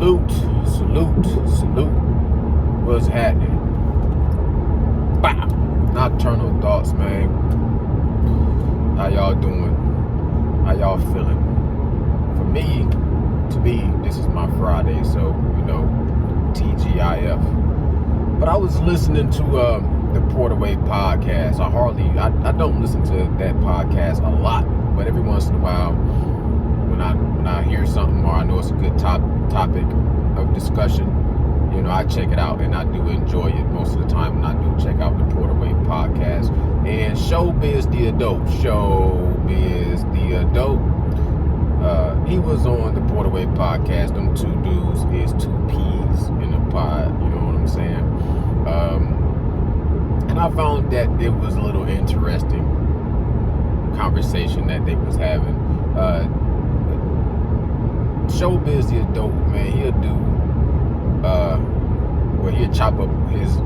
Salute. What's happening? Bow. Nocturnal thoughts, man. How y'all doing? How y'all feeling? For me, this is my Friday, so, TGIF. But I was listening to the Poterway podcast. I don't listen to that podcast a lot, but every once in a while, when I hear something or I know it's a good topic of discussion, I check it out, and I do enjoy it most of the time when I do check out the Poterway podcast. And Showbizz the Adult. He was on the Poterway podcast. Them two dudes is two peas in a pod, you know what I'm saying? And I found that it was a little interesting conversation that they was having. Showbizz the Adult, man, he'll do where he'll chop up his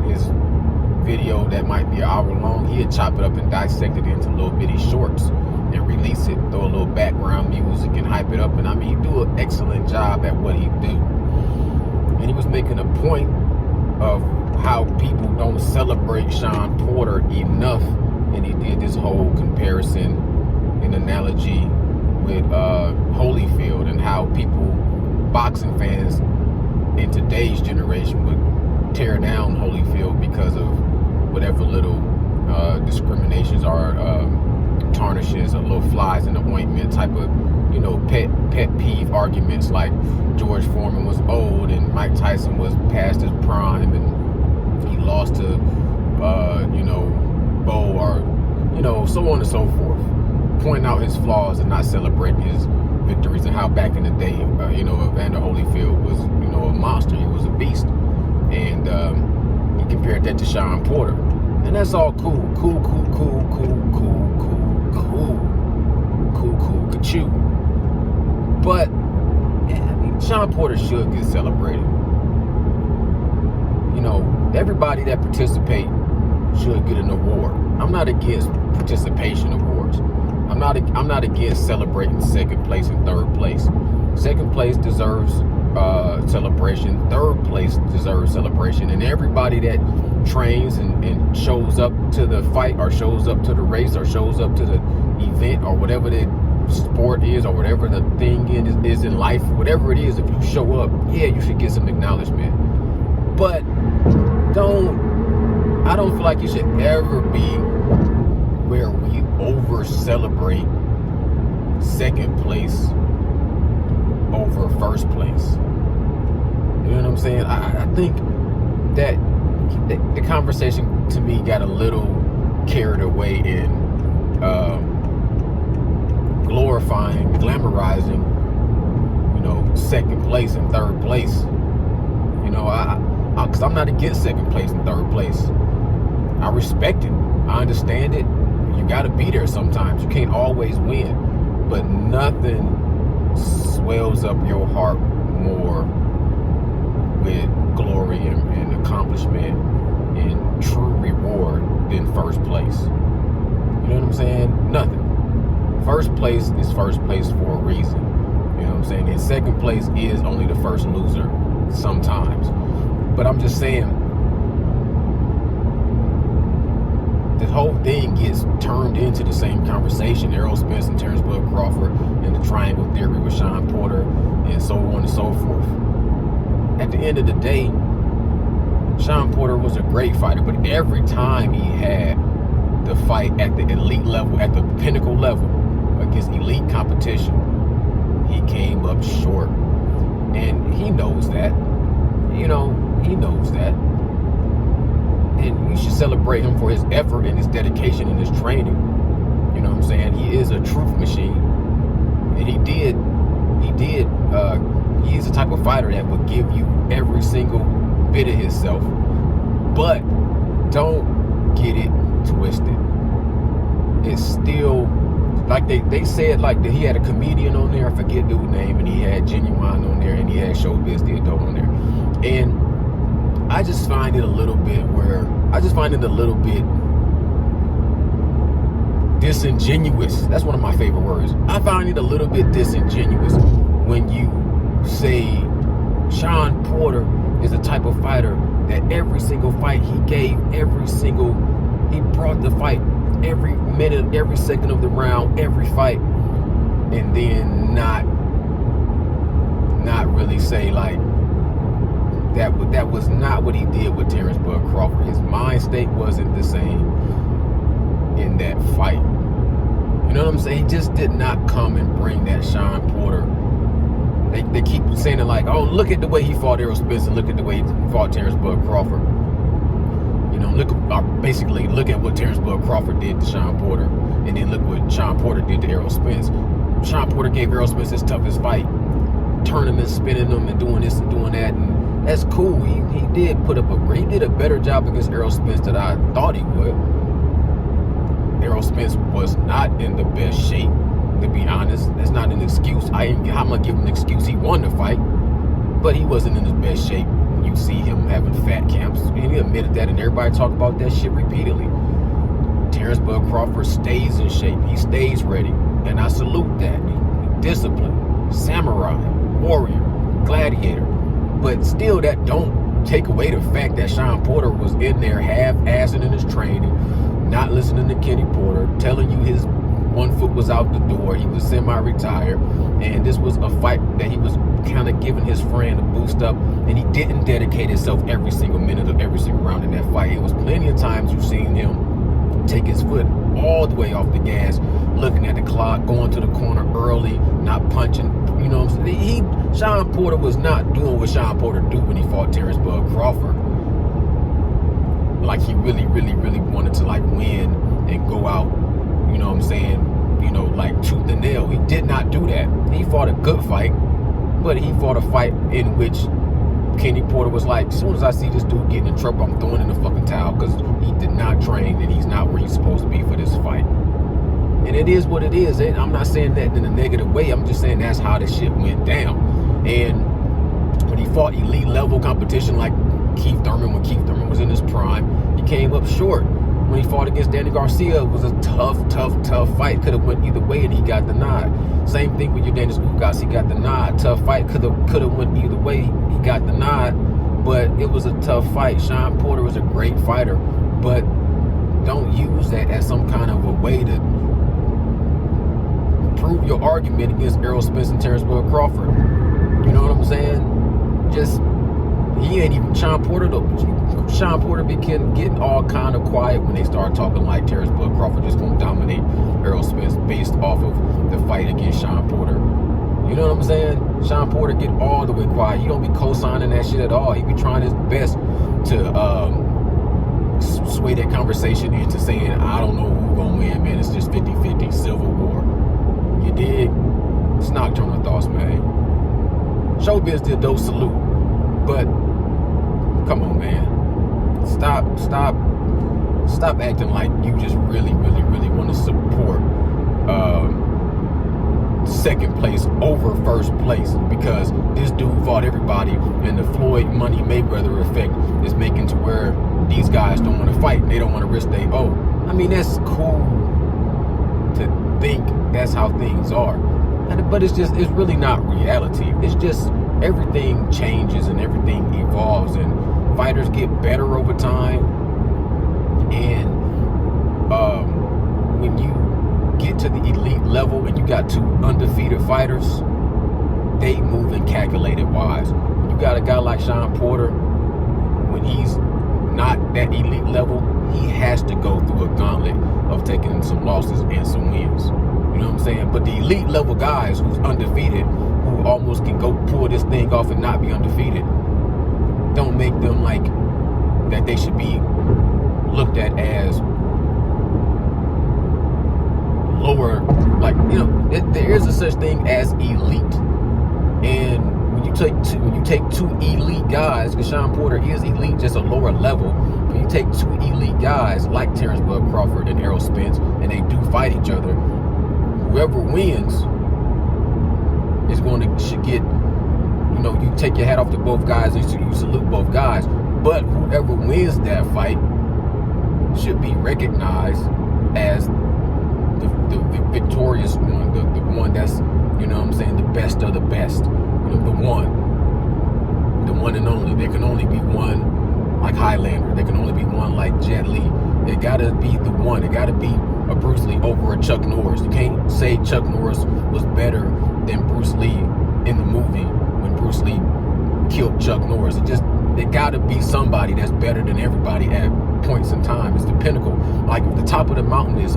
video that might be an hour long. He'll chop it up and dissect it into little bitty shorts and release it, throw a little background music and hype it up. And I mean, he do an excellent job at what he do. And he was making a point of how people don't celebrate Shawna Porter enough, and he did this whole comparison and analogy with Holyfield, and how boxing fans in today's generation would tear down Holyfield because of whatever little discriminations or tarnishes or little flies in the ointment type of pet peeve arguments, like George Foreman was old and Mike Tyson was past his prime and he lost to Bo, or so on and so forth, pointing out his flaws and not celebrating his victories, and how back in the day Evander Holyfield was a monster. He was a beast. And he compared that to Shawna Porter. And that's all cool. Cool, ka-choo. But Shawna Porter should get celebrated. Everybody that participate should get an award. I'm not against participation awards. I'm not against celebrating second place and third place. Second place deserves celebration. Third place deserves celebration. And everybody that trains and shows up to the fight, or shows up to the race, or shows up to the event, or whatever the sport is, or whatever the thing is in life, whatever it is, if you show up, you should get some acknowledgement. But I don't feel like you should ever be where we over celebrate second place over first place. You know what I'm saying? I think that the conversation to me got a little carried away in glorifying, glamorizing, second place and third place. Because I'm not against second place and third place. I respect it. I understand it. You got to be there sometimes. You can't always win. But nothing swells up your heart more with glory and accomplishment and true reward than first place. You know what I'm saying? Nothing. First place is first place for a reason. You know what I'm saying? And second place is only the first loser sometimes. But I'm just saying, this whole thing gets turned into the same conversation. Errol Spence and Terrence Bud Crawford and the triangle theory with Shawna Porter and so on and so forth. At the end of the day, Shawna Porter was a great fighter, but every time he had the fight at the elite level, at the Pinnacle level, against elite competition, he came up short. And he knows that. He knows that. And we should celebrate him for his effort and his dedication and his training. You know what I'm saying? He is a truth machine. And he is the type of fighter that will give you every single bit of himself. But don't get it twisted. It's still, like they said, like that he had a comedian on there, I forget dude's name, and he had Genuine on there, and he had Showbizz the Adult on there. And I just find it a little bit disingenuous. That's one of my favorite words. I find it a little bit disingenuous when you say Shawna Porter is the type of fighter that every single fight he gave, he brought the fight every minute, every second of the round, every fight, and then not really say like that was not what he did with Terrence Bud Crawford. His mind state wasn't the same in that fight. You know what I'm saying? He just did not come and bring that Shawna Porter. They keep saying it like, oh, look at the way he fought Errol Spence and look at the way he fought Terrence Bud Crawford. You know, basically look at what Terrence Bud Crawford did to Shawna Porter, and then look what Shawna Porter did to Errol Spence. Shawna Porter gave Errol Spence his toughest fight, turning and spinning them and doing this and doing that, and that's cool. He did a better job against Errol Spence than I thought he would. Errol Spence was not in the best shape, to be honest. That's not an excuse. I'm gonna give him an excuse. He won the fight, but he wasn't in his best shape. You see him having fat camps, and he admitted that, and everybody talk about that shit repeatedly. Terrence Bud Crawford stays in shape. He stays ready, and I salute that. Discipline, samurai, warrior, gladiator. But still, that don't take away the fact that Shawna Porter was in there half-assing in his training, not listening to Kenny Porter, telling you his one foot was out the door, he was semi-retired, and this was a fight that he was kind of giving his friend a boost up, and he didn't dedicate himself every single minute of every single round in that fight. It was plenty of times you've seen him take his foot all the way off the gas, looking at the clock, going to the corner early, not punching. You know what I'm saying? Shawna Porter was not doing what Shawna Porter do when he fought Terrence Bud Crawford. Like he really, really, really wanted to like win and go out, you know what I'm saying, you know, like tooth and nail. He did not do that. He fought a good fight, but he fought a fight in which Kenny Porter was like, as soon as I see this dude getting in trouble, I'm throwing in the fucking towel, because he did not train and he's not where he's supposed to be for this fight. And it is what it is. I'm not saying that in a negative way. I'm just saying that's how this shit went down. And when he fought elite level competition like Keith Thurman, when Keith Thurman was in his prime, he came up short. When he fought against Danny Garcia, it was a tough fight. Could have went either way, and he got the nod. Same thing with your Dennis Ugas. He got the nod. Tough fight. Could have went either way. He got the nod, but it was a tough fight. Shawna Porter was a great fighter, but don't use that as some kind of a way to prove your argument against Errol Spence and Terrence Bud Crawford. You know what I'm saying? Just, he ain't even Shawna Porter though. Shawna Porter began getting all kind of quiet when they started talking like Terrence Bud Crawford just gonna dominate Errol Spence based off of the fight against Shawna Porter. You know what I'm saying? Shawna Porter get all the way quiet. He don't be co-signing that shit at all. He be trying his best to sway that conversation into saying, I don't know who gonna win, man. It's just 50-50, civil war. You dig? It's Nocturnal Thoughts, man. Showbiz did those salute, but come on, man. Stop acting like you just really want to support second place over first place, because this dude fought everybody, and the Floyd Money May effect is making to where these guys don't want to fight. They don't want to risk their own. I mean, that's cool to think that's how things are, but it's really not reality. It's just everything changes and everything evolves, and fighters get better over time. And when you get to the elite level and you got two undefeated fighters, they move in calculated wise. When you got a guy like Shawna Porter, when he's not that elite level, he has to go through a gauntlet of taking some losses and some wins. You know what I'm saying? But the elite level guys who's undefeated, who almost can go pull this thing off and not be undefeated, don't make them like that they should be looked at as lower. Like, you know, there is a such thing as elite. And when you take two elite guys, because Shawna Porter is elite, just a lower level. When you take two elite guys like Terrence Bud Crawford and Errol Spence, and they do fight each other, whoever wins is should get, you know, you take your hat off to both guys and you salute both guys. But whoever wins that fight should be recognized as the victorious one, the one that's, you know what I'm saying, the best of the best, you know, the one. and only. There can only be one like Highlander. There can only be one like Jet Li. It gotta be the one. It gotta be a Bruce Lee over a Chuck Norris. You can't say Chuck Norris was better than Bruce Lee in the movie when Bruce Lee killed Chuck Norris. It gotta be somebody that's better than everybody at points in time. It's the pinnacle. Like if the top of the mountain is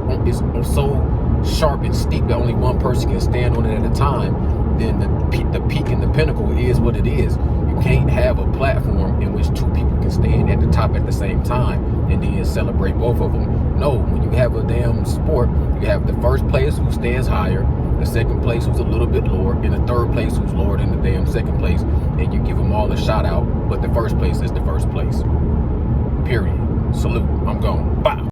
so sharp and steep that only one person can stand on it at a time, then the peak and the pinnacle is what it is. You can't have a platform in which two people can stand at the top at the same time and then celebrate both of them. No, when you have a damn sport, you have the first place who stands higher, the second place who's a little bit lower, and the third place who's lower than the damn second place, and you give them all a shout out, but the first place is the first place. Period. Salute. I'm gone. Bye.